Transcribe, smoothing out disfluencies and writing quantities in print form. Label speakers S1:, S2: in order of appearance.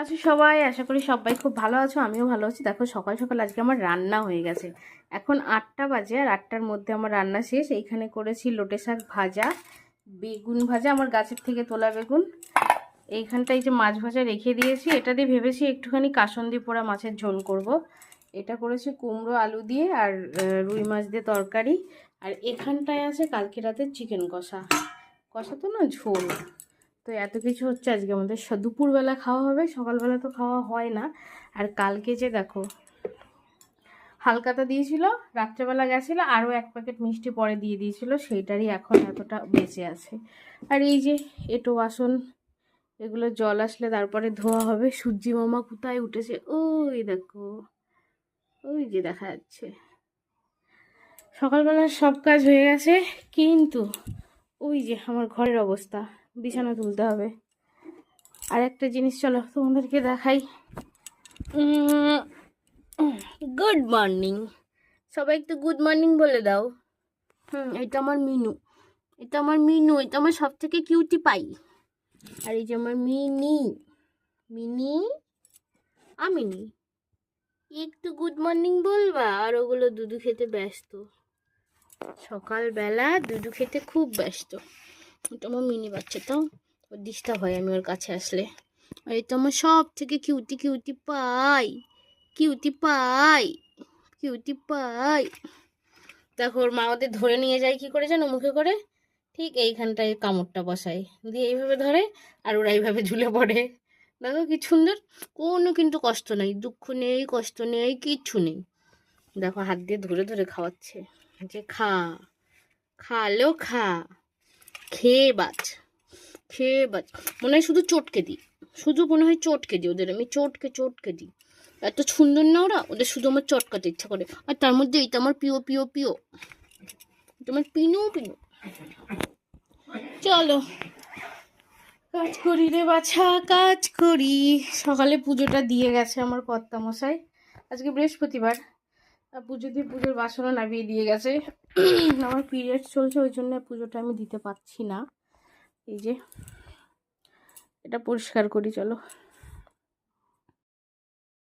S1: আছো সবাই? আশা করি সবাই খুব ভালো আছো, আমিও ভালো আছি। দেখো সকাল সকাল আজকে আমার রান্না হয়ে গেছে। এখন 8টা বাজে, আর 8টার মধ্যে আমার রান্না শেষ। এইখানে করেছি লোটে শাক ভাজা, বেগুন ভাজা, আমার গাছের থেকে তোলা বেগুন। এইখানটায় যে মাছ ভাজা রেখে দিয়েছি, এটা দিয়ে ভেবেছি একটুখানি কাসন্দি পোড়া মাছের ঝোল করব। এটা করেছি কুমড়ো আলু দিয়ে, আর রুই মাছ দিয়ে তরকারি। আর এখানটায় আছে কালকে রাতের চিকেন কষা। কষা তো না, ঝোল। তো এত কিছু হচ্ছে আজকে আমাদের। দুপুরবেলা খাওয়া হবে, সকালবেলা তো খাওয়া হয় না। আর কালকে যে দেখো হালকাতা দিয়েছিল, রাত্রেবেলা গেছিলো, আরও 1 প্যাকেট মিষ্টি পরে দিয়ে দিয়েছিল, সেইটারই এখন এতটা বেঁচে আছে। আর এই যে এঁটো বাসন, এগুলো জল আসলে তারপরে ধোয়া হবে। সূর্যি মামা কোথায় উঠেছে, ওই দেখো, ওই যে দেখা যাচ্ছে। সকালবেলার সব কাজ হয়ে গেছে, কিন্তু ওই যে আমার ঘরের অবস্থা, বিছানা তুলতে হবে। আর একটা জিনিস চলো তোমাদেরকে দেখাই। গুড মর্নিং, সবাই একটু গুড মর্নিং বলে দাও। এটা আমার মিনু, এটা আমার মিনু, এটা আমার সব থেকে কিউটি পাই। আর এই যে আমার মিনি, মিনি আমিনি, একটু গুড মর্নিং বলবা? আর ওগুলো দুধু খেতে ব্যস্ত, সকালবেলা দুধু খেতে খুব ব্যস্ত। ওটা আমার মিনি বাচ্চা, তো ওর ডিস্টার্ব হয় আমি ওর কাছে আসলে। আর এটা আমার সব থেকে cutie cutie pie, cutie pie, cutie pie. দেখো ওর মা ওদের ধরে নিয়ে যায় কি করে জানো, মুখে করে ঠিক এইখানটায় কামড়টা বসায়, দিয়ে এইভাবে ধরে, আর ওরা এইভাবে ঝুলে পড়ে। দেখো কি সুন্দর, কোনো কিন্তু কষ্ট নেই, দুঃখ নেই, কষ্ট নেই, কিচ্ছু নেই। দেখো হাত দিয়ে ধরে ধরে খাওয়াচ্ছে, যে খা, খালো খা, খেয়ে বাঁচ, খেয়ে বাঁচ। মনে হয় শুধু চটকে দিই, শুধু মনে হয় চটকে দিই ওদের, আমি চটকে চটকে দিই। এত সুন্দর না ওরা, ওদের শুধু আমার চটকাতে ইচ্ছা করে। আর তার মধ্যে এটা আমার প্রিয় প্রিয় প্রিয়, এটা আমার পিনু পিনু। চলো কাজ করি রে বাছা, কাজ করি। সকালে পুজোটা দিয়ে গেছে আমার কর্তামশাই। আজকে বৃহস্পতিবার, পুজো দিয়ে পুজোর বাসনও নামিয়ে দিয়ে গেছে। আমার পিরিয়ডস চলছে, ওই জন্য পুজোটা আমি দিতে পারছি না। এই যে এটা পরিষ্কার করি, চলো।